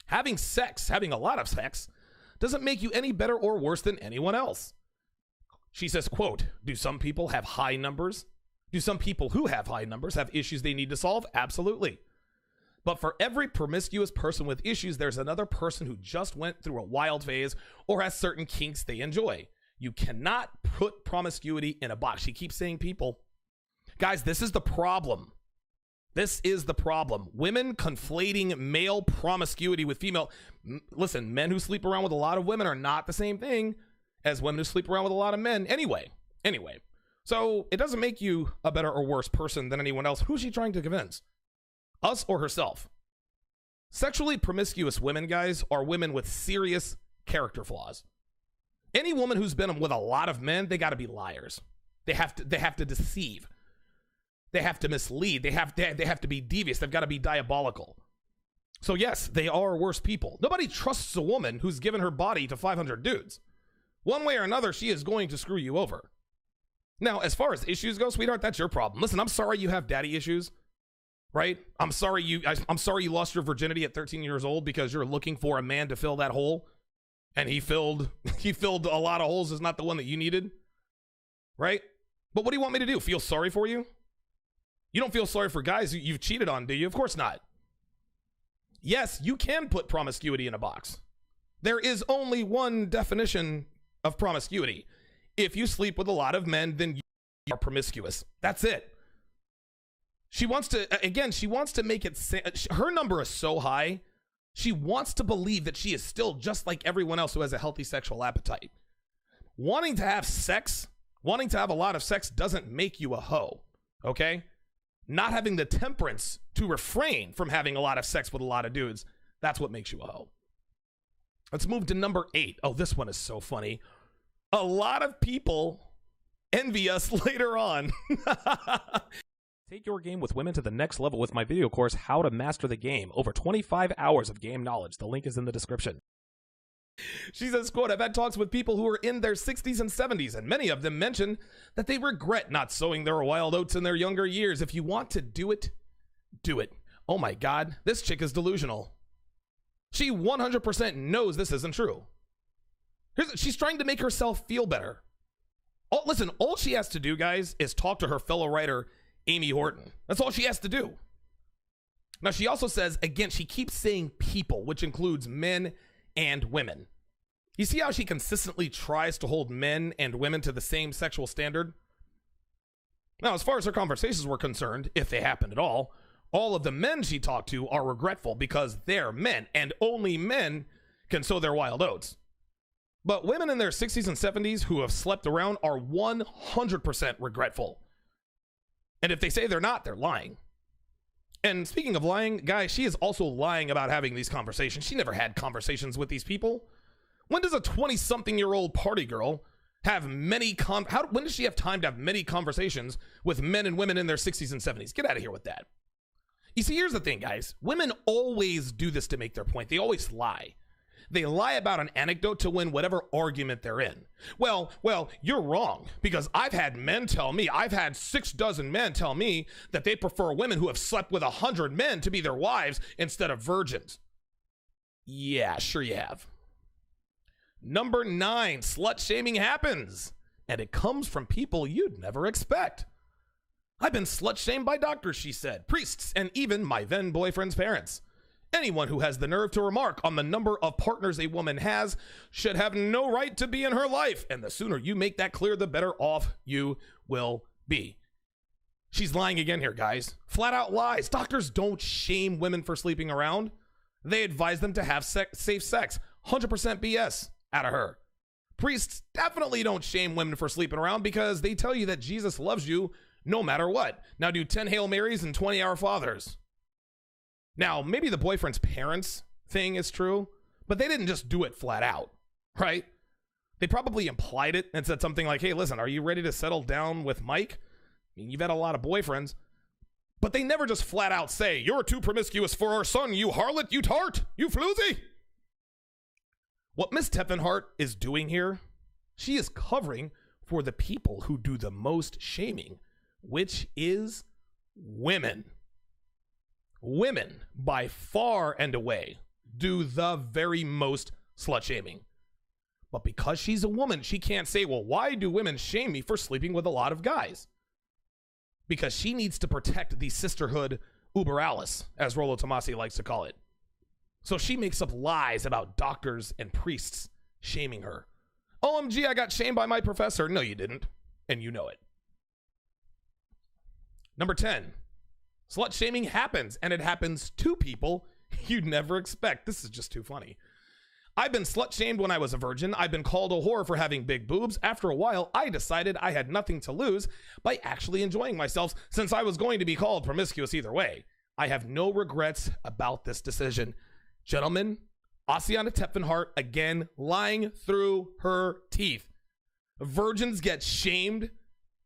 Having sex, having a lot of sex, doesn't make you any better or worse than anyone else. She says, quote, do some people have high numbers? Do some people who have high numbers have issues they need to solve? Absolutely. But for every promiscuous person with issues, there's another person who just went through a wild phase or has certain kinks they enjoy. You cannot put promiscuity in a box. She keeps saying people. Guys, this is the problem. This is the problem. Women conflating male promiscuity with female. Listen, men who sleep around with a lot of women are not the same thing as women who sleep around with a lot of men. Anyway. So it doesn't make you a better or worse person than anyone else. Who's she trying to convince? Us or herself? Sexually promiscuous women, guys, are women with serious character flaws. Any woman who's been with a lot of men, they got to be liars. They have to deceive. They have to mislead. They have to be devious. They've got to be diabolical. So yes, they are worse people. Nobody trusts a woman who's given her body to 500 dudes. One way or another, she is going to screw you over. Now, as far as issues go, sweetheart, that's your problem. Listen, I'm sorry you have daddy issues, right? I'm sorry you lost your virginity at 13 years old because you're looking for a man to fill that hole, and he filled a lot of holes is not the one that you needed, right? But what do you want me to do? Feel sorry for you? You don't feel sorry for guys you've cheated on, do you? Of course not. Yes, you can put promiscuity in a box. There is only one definition of promiscuity. If you sleep with a lot of men, then you are promiscuous. That's it. She wants to make it, her number is so high, she wants to believe that she is still just like everyone else who has a healthy sexual appetite. Wanting to have sex, wanting to have a lot of sex doesn't make you a hoe, okay? Not having the temperance to refrain from having a lot of sex with a lot of dudes, that's what makes you a hoe. Let's move to number 8. Oh, this one is so funny. A lot of people envy us later on. Take your game with women to the next level with my video course, How to Master the Game. Over 25 hours of game knowledge. The link is in the description. She says, quote, I've had talks with people who are in their 60s and 70s, and many of them mention that they regret not sowing their wild oats in their younger years. If you want to do it, do it. Oh my God, this chick is delusional. She 100% knows this isn't true. She's trying to make herself feel better. Listen, all she has to do, guys, is talk to her fellow writer, Amy Horton. That's all she has to do. Now, she also says, again, she keeps saying people, which includes men and women. You see how she consistently tries to hold men and women to the same sexual standard? Now, as far as her conversations were concerned, if they happened at all of the men she talked to are regretful because they're men, and only men can sow their wild oats. But women in their 60s and 70s who have slept around are 100% regretful. And if they say they're not, they're lying. And speaking of lying, guys, she is also lying about having these conversations. She never had conversations with these people. When does a 20-something-year-old party girl have many when does she have time to have many conversations with men and women in their 60s and 70s? Get out of here with that. You see, here's the thing, guys. Women always do this to make their point. They always lie. They lie about an anecdote to win whatever argument they're in. Well, you're wrong, because I've had 6 dozen men tell me that they prefer women who have slept with 100 men to be their wives instead of virgins. Yeah, sure you have. Number 9, slut-shaming happens, and it comes from people you'd never expect. I've been slut-shamed by doctors, she said, priests, and even my then boyfriend's parents. Anyone who has the nerve to remark on the number of partners a woman has should have no right to be in her life. And the sooner you make that clear, the better off you will be. She's lying again here, guys. Flat out lies. Doctors don't shame women for sleeping around. They advise them to have safe sex. 100% BS out of her. Priests definitely don't shame women for sleeping around because they tell you that Jesus loves you no matter what. Now do 10 Hail Marys and 20 Our Fathers. Now, maybe the boyfriend's parents thing is true, but they didn't just do it flat out, right? They probably implied it and said something like, hey, listen, are you ready to settle down with Mike? I mean, you've had a lot of boyfriends. But they never just flat out say, you're too promiscuous for our son, you harlot, you tart, you floozy. What Miss Teppenhart is doing here, she is covering for the people who do the most shaming, which is women. Women, by far and away, do the very most slut shaming. But because she's a woman, she can't say, well, why do women shame me for sleeping with a lot of guys? Because she needs to protect the sisterhood uber alles, as Rollo Tomasi likes to call it. So she makes up lies about doctors and priests shaming her. OMG, I got shamed by my professor. No, you didn't. And you know it. Number 10, slut shaming happens, and it happens to people you'd never expect. This is just too funny. I've been slut shamed when I was a virgin. I've been called a whore for having big boobs. After a while, I decided I had nothing to lose by actually enjoying myself since I was going to be called promiscuous either way. I have no regrets about this decision. Gentlemen, Ossiana Teppenhart again lying through her teeth. Virgins get shamed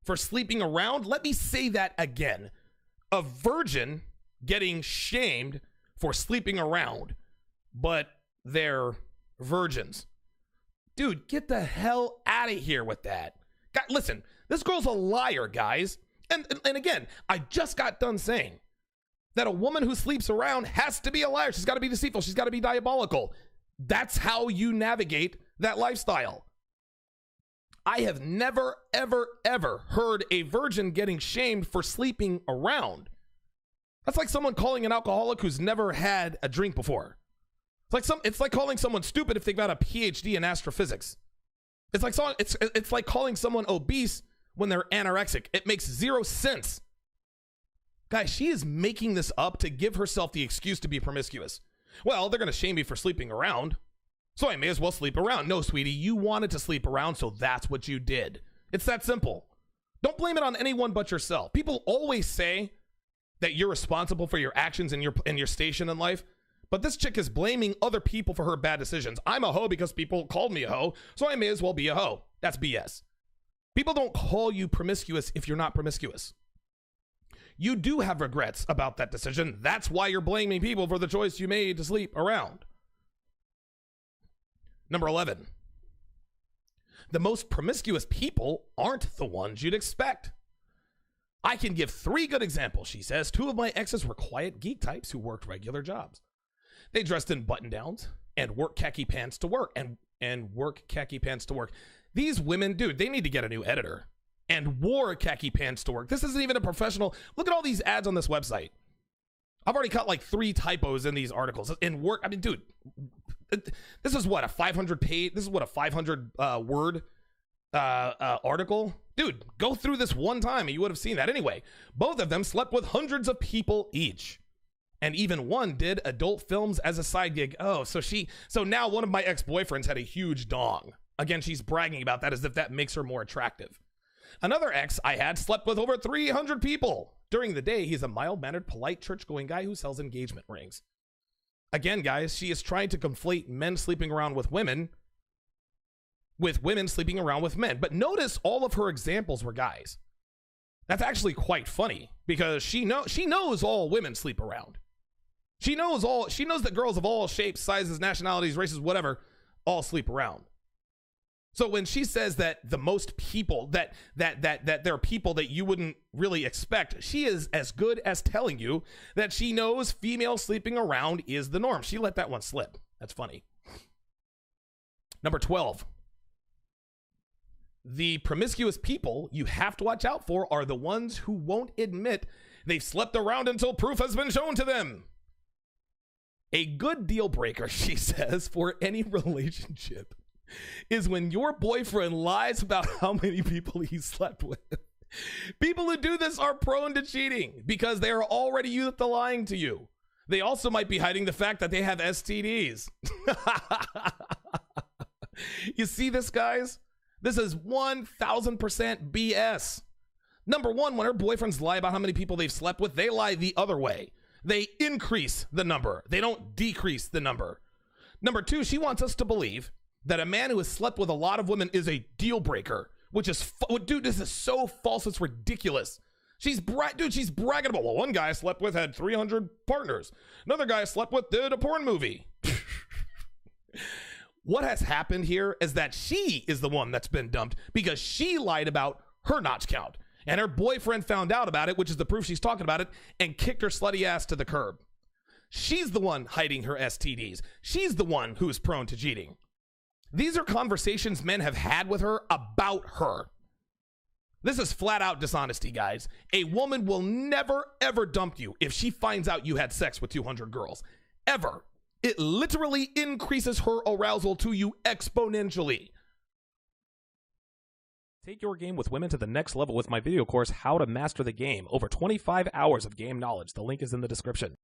for sleeping around. Let me say that again. A virgin getting shamed for sleeping around, but they're virgins. Dude, get the hell out of here with that. God, listen, this girl's a liar, guys. And again, I just got done saying that a woman who sleeps around has to be a liar. She's got to be deceitful. She's got to be diabolical. That's how you navigate that lifestyle. I have never, ever, ever heard a virgin getting shamed for sleeping around. That's like someone calling an alcoholic who's never had a drink before. It's like calling someone stupid if they've got a PhD in astrophysics. It's like calling someone obese when they're anorexic. It makes zero sense. Guys, she is making this up to give herself the excuse to be promiscuous. Well, they're going to shame me for sleeping around, so I may as well sleep around. No, sweetie, you wanted to sleep around, so that's what you did. It's that simple. Don't blame it on anyone but yourself. People always say that you're responsible for your actions and your station in life. But this chick is blaming other people for her bad decisions. I'm a hoe because people called me a hoe, so I may as well be a hoe. That's BS. People don't call you promiscuous if you're not promiscuous. You do have regrets about that decision. That's why you're blaming people for the choice you made to sleep around. Number 11. The most promiscuous people aren't the ones you'd expect. I can give 3 good examples, she says. 2 of my exes were quiet geek types who worked regular jobs. They dressed in button-downs and wore khaki pants to work and work khaki pants to work. These women, dude, they need to get a new editor. And wore khaki pants to work. This isn't even a professional. Look at all these ads on this website. I've already cut like 3 typos in these articles. In work, I mean, dude, this is what, a 500 page, this is what, a 500 word article? Dude, go through this one time and you would have seen that. Anyway, both of them slept with hundreds of people each. And even one did adult films as a side gig. Oh, so now one of my ex-boyfriends had a huge dong. Again, she's bragging about that as if that makes her more attractive. Another ex I had slept with over 300 people. During the day, he's a mild-mannered, polite, church-going guy who sells engagement rings. Again, guys, she is trying to conflate men sleeping around with women sleeping around with men. But notice all of her examples were guys. That's actually quite funny because she knows all women sleep around. She knows that girls of all shapes, sizes, nationalities, races, whatever, all sleep around. So when she says that the most people, that there are people that you wouldn't really expect, she is as good as telling you that she knows female sleeping around is the norm. She let that one slip. That's funny. Number 12. The promiscuous people you have to watch out for are the ones who won't admit they've slept around until proof has been shown to them. A good deal breaker, she says, for any relationship is when your boyfriend lies about how many people he slept with. People who do this are prone to cheating because they are already used to lying to you. They also might be hiding the fact that they have STDs. You see this, guys? This is 1000% BS. Number 1, when her boyfriends lie about how many people they've slept with, they lie the other way. They increase the number. They don't decrease the number. Number 2, she wants us to believe that a man who has slept with a lot of women is a deal breaker, which is, dude, this is so false. It's ridiculous. She's bragging about, well, one guy I slept with had 300 partners. Another guy I slept with did a porn movie. What has happened here is that she is the one that's been dumped because she lied about her notch count. And her boyfriend found out about it, which is the proof she's talking about it, and kicked her slutty ass to the curb. She's the one hiding her STDs. She's the one who is prone to cheating. These are conversations men have had with her about her. This is flat out dishonesty, guys. A woman will never, ever dump you if she finds out you had sex with 200 girls. Ever. It literally increases her arousal to you exponentially. Take your game with women to the next level with my video course, How to Master the Game. Over 25 hours of game knowledge. The link is in the description.